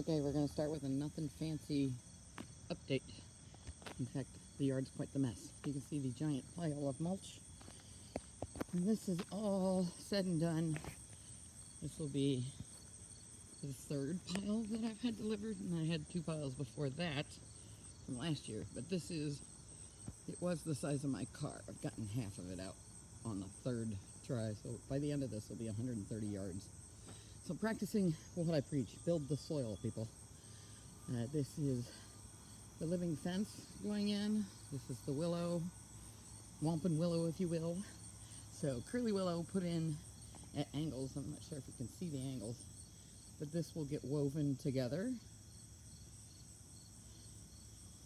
Okay, we're going to start with a nothing fancy update. In fact, the yard's quite the mess. You can see the giant pile of mulch. And this is all said and done. This will be the third pile that I've had delivered, and I had two piles before that from last year. But it was the size of my car. I've gotten half of it out on the third try, so by the end of this, it'll be 130 yards. So practicing what I preach, build the soil, people. This is the living fence going in. This is the willow, wampum willow, if you will. So curly willow put in at angles. I'm not sure if you can see the angles, but this will get woven together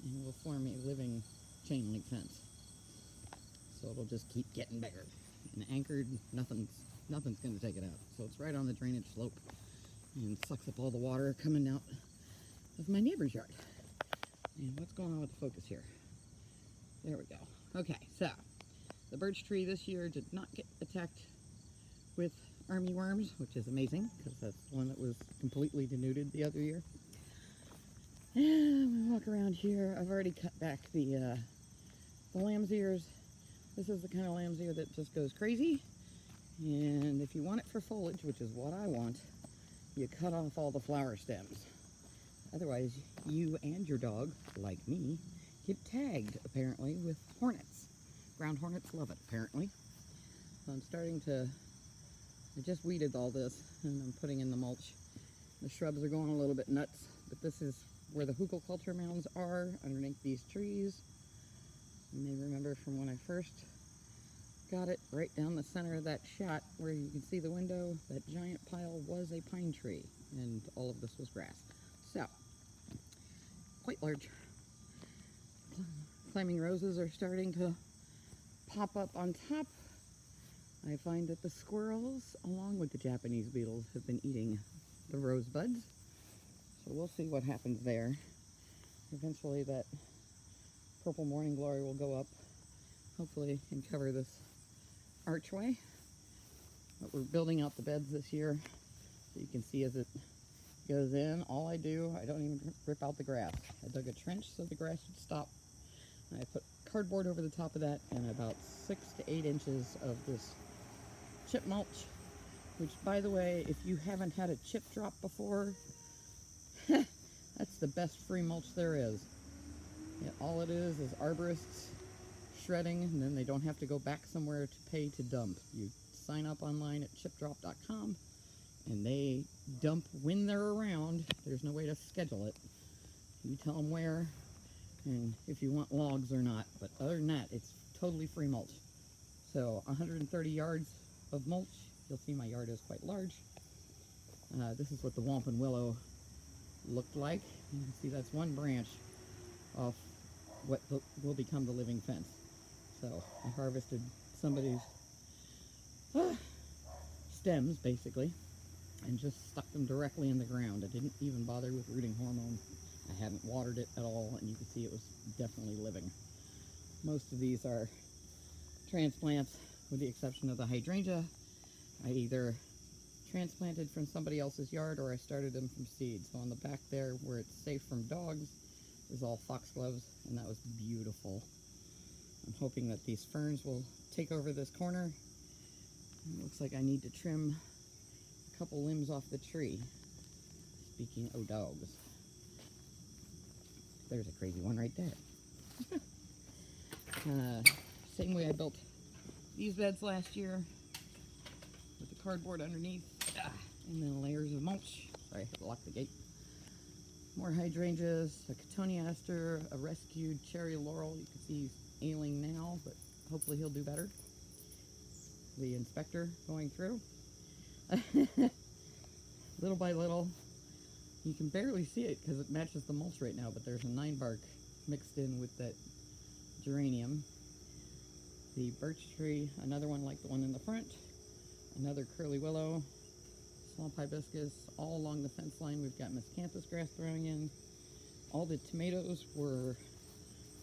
and will form a living chain link fence. So it'll just keep getting bigger and anchored. Nothing's going to take it out. So it's right on the drainage slope and sucks up all the water coming out of my neighbor's yard. And what's going on with the focus here? There we go. Okay, so the birch tree this year did not get attacked with army worms, which is amazing because that's one that was completely denuded the other year. And we walk around here. I've already cut back the lamb's ears. This is the kind of lamb's ear that just goes crazy. And if you want it for foliage, which is what I want, you cut off all the flower stems. Otherwise, you and your dog, like me, get tagged, apparently, with hornets. Ground hornets love it, apparently. So I just weeded all this, and I'm putting in the mulch. The shrubs are going a little bit nuts, but this is where the hugelkultur mounds are, underneath these trees. You may remember from when I first got it, right down the center of that shot, where you can see the window, that giant pile was a pine tree, and all of this was grass. So, quite large. Climbing roses are starting to pop up on top. I find that the squirrels, along with the Japanese beetles, have been eating the rosebuds. So we'll see what happens there. Eventually that purple morning glory will go up, hopefully, and cover this archway. But we're building out the beds this year, so you can see as it goes in. All I don't even rip out the grass. I dug a trench so the grass would stop. And I put cardboard over the top of that and about 6 to 8 inches of this chip mulch, which, by the way, if you haven't had a chip drop before, that's the best free mulch there is. Yeah, all it is arborists shredding, and then they don't have to go back somewhere to pay to dump. You sign up online at chipdrop.com, and they dump when they're around. There's no way to schedule it. You tell them where and if you want logs or not, but other than that, it's totally free mulch. So 130 yards of mulch. You'll see my yard is quite large. This is what the wampum willow looked like. You can see that's one branch off what will become the living fence. So I harvested somebody's stems, basically, and just stuck them directly in the ground. I didn't even bother with rooting hormone. I hadn't watered it at all, and you can see it was definitely living. Most of these are transplants, with the exception of the hydrangea. I either transplanted from somebody else's yard or I started them from seed. So on the back there, where it's safe from dogs, is all foxgloves, and that was beautiful. I'm hoping that these ferns will take over this corner. It looks like I need to trim a couple limbs off the tree. Speaking of dogs, there's a crazy one right there. Same way I built these beds last year, with the cardboard underneath, and then layers of mulch. Sorry, I had to lock the gate. More hydrangeas, a cotoneaster, a rescued cherry laurel. You can see he's ailing now, but hopefully he'll do better. The inspector going through. Little by little. You can barely see it because it matches the mulch right now, but there's a 9-bark mixed in with that geranium. The birch tree, another one like the one in the front. Another curly willow. Swamp hibiscus, all along the fence line. We've got miscanthus grass growing in. All the tomatoes were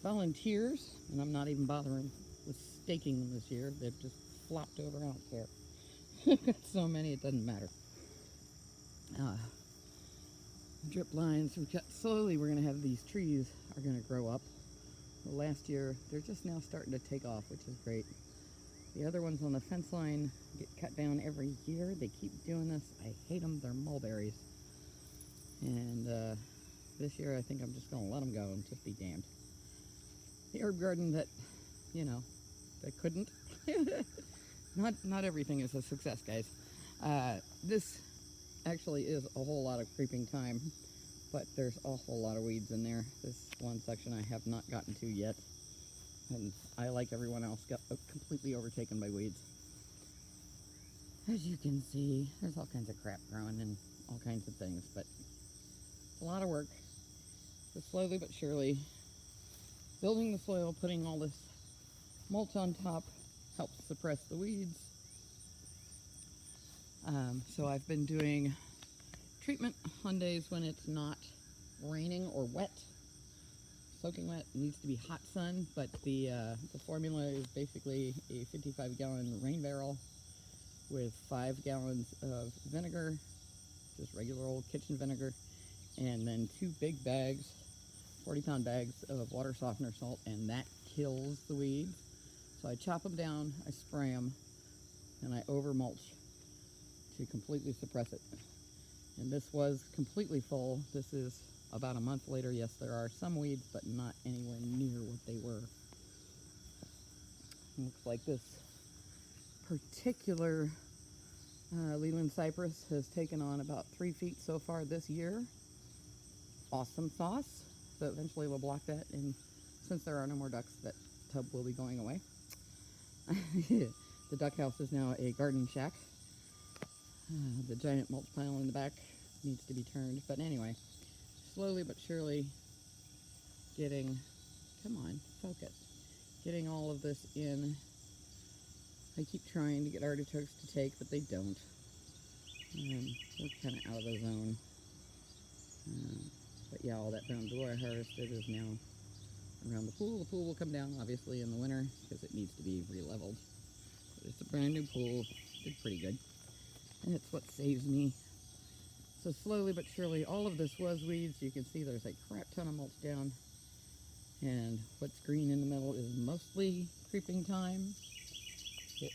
volunteers, and I'm not even bothering with staking them this year. They've just flopped over. I don't care. I've got so many, it doesn't matter. drip lines. We cut slowly. We're gonna have these trees are gonna grow up. Well, last year they're just now starting to take off, which is great. The other ones on the fence line get cut down every year. They keep doing this. I hate them. They're mulberries. And this year I think I'm just gonna let them go and just be damned. The herb garden that, you know, that couldn't. Not everything is a success, guys. This actually is a whole lot of creeping thyme, but there's a whole lot of weeds in there. This one section I have not gotten to yet, and I, like everyone else, got completely overtaken by weeds. As you can see, there's all kinds of crap growing and all kinds of things, but it's a lot of work. But slowly but surely, building the soil, putting all this mulch on top helps suppress the weeds. So I've been doing treatment on days when it's not raining or wet. Soaking wet. It needs to be hot sun, but the formula is basically a 55-gallon rain barrel with 5 gallons of vinegar, just regular old kitchen vinegar, and then 2 big bags, 40-pound bags of water softener salt, and that kills the weeds. So I chop them down, I spray them, and I over mulch to completely suppress it. And this was completely full. This is about a month later. Yes, there are some weeds, but not anywhere near what they were. Looks like this particular Leland cypress has taken on about 3 feet so far this year. Awesome sauce. So eventually we'll block that, and since there are no more ducks, that tub will be going away. The duck house is now a garden shack. The giant mulch pile in the back needs to be turned, but anyway, slowly but surely getting, come on, focus, getting all of this in. I keep trying to get artichokes to take, but they don't. We're kind of out of the zone. But yeah, all that bamboo I harvested is now around the pool. The pool will come down, obviously, in the winter because it needs to be re-leveled. But it's a brand new pool. Did pretty good. And it's what saves me. So slowly but surely, all of this was weeds. You can see there's a crap ton of mulch down. And what's green in the middle is mostly creeping thyme.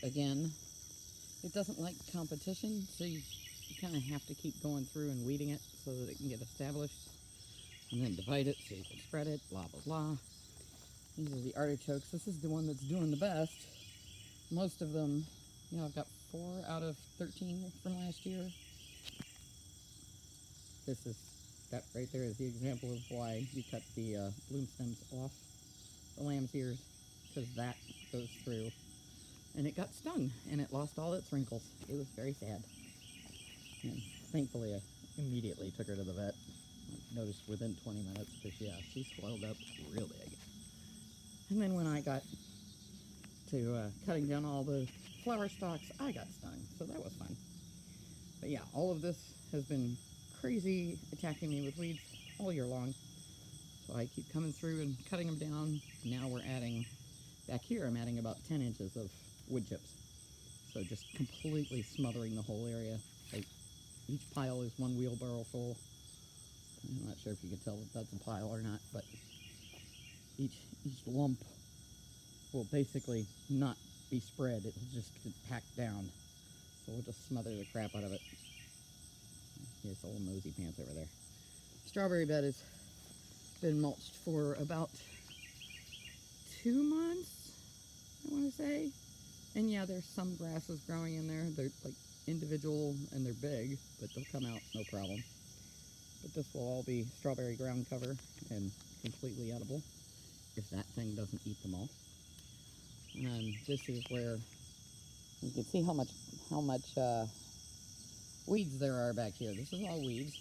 Again, it doesn't like competition, so you kind of have to keep going through and weeding it so that it can get established. And then divide it so you can spread it, blah, blah, blah. These are the artichokes. This is the one that's doing the best. Most of them, you know, I've got 4 out of 13 from last year. That right there is the example of why you cut the bloom stems off the lamb's ears, because that goes through. And it got stung, and it lost all its wrinkles. It was very sad. And thankfully, I immediately took her to the vet. I noticed within 20 minutes, because yeah, she swelled up real big. And then when I got to cutting down all the flower stalks, I got stung, so that was fun. But yeah, all of this has been crazy attacking me with weeds all year long. So I keep coming through and cutting them down. Now we're adding, back here I'm adding about 10 inches of wood chips. So just completely smothering the whole area. Like, each pile is 1 wheelbarrow full. I'm not sure if you can tell if that's a pile or not, but each lump will basically not be spread. It will just get packed down. So we'll just smother the crap out of it. Here's old nosy pants over there. Strawberry bed has been mulched for about 2 months, I want to say. And yeah, there's some grasses growing in there. They're like individual and they're big, but they'll come out no problem. But this will all be strawberry ground cover and completely edible if that thing doesn't eat them all. And this is where you can see how much weeds there are back here. This is all weeds.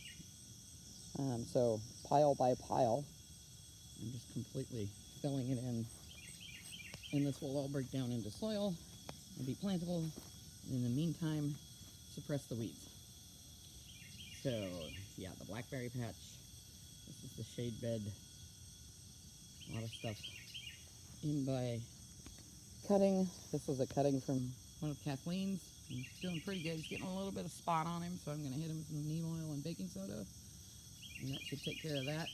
So pile by pile, I'm just completely filling it in. And this will all break down into soil and be plantable. And in the meantime, suppress the weeds. So yeah, the blackberry patch. This is the shade bed. A lot of stuff in by cutting. This was a cutting from one of Kathleen's. He's doing pretty good. He's getting a little bit of spot on him, so I'm going to hit him with some neem oil and baking soda. And that should take care of that.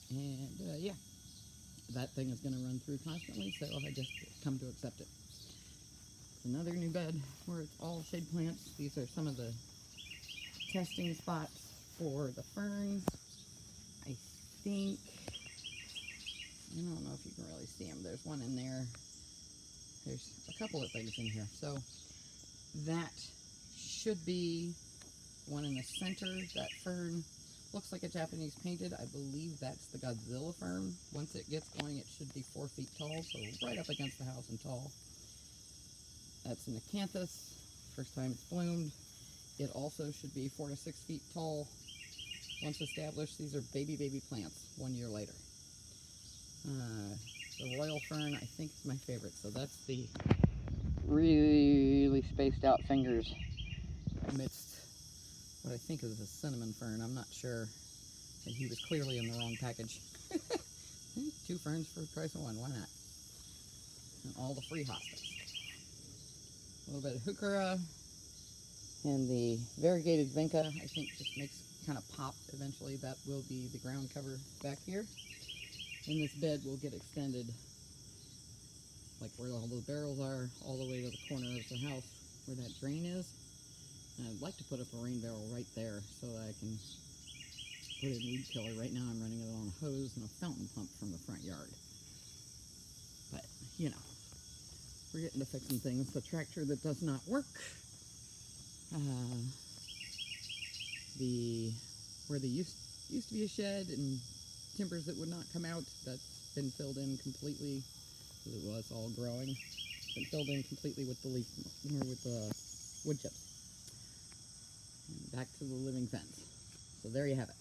And yeah, that thing is going to run through constantly, so I just come to accept it. It's another new bed where it's all shade plants. These are some of the testing spots for the ferns. I think, I don't know if you can really see them. There's one in there. There's a couple of things in here. So that should be one in the center. That fern looks like a Japanese painted. I believe that's the Godzilla fern. Once it gets going, it should be 4 feet tall, so right up against the house and tall. That's an acanthus. First time it's bloomed. It also should be 4 to 6 feet tall. Once established, these are baby plants 1 year later. The royal fern, I think, is my favorite. So that's the really spaced out fingers amidst what I think is a cinnamon fern. I'm not sure. And he was clearly in the wrong package. 2 ferns for the price of 1. Why not? And all the free hostas. A little bit of heuchera. And the variegated vinca, I think, just makes kind of pop eventually. That will be the ground cover back here. And this bed will get extended, like where all the barrels are, all the way to the corner of the house where that drain is. And I'd like to put up a rain barrel right there so that I can put in weed killer. Right now I'm running it on a hose and a fountain pump from the front yard. But, you know, we're getting to fixing things. The tractor that does not work. Where there used to be a shed and timbers that would not come out, that's been filled in completely, because it was all growing. It's been filled in completely with the leaf, or with the wood chips. And back to the living fence. So there you have it.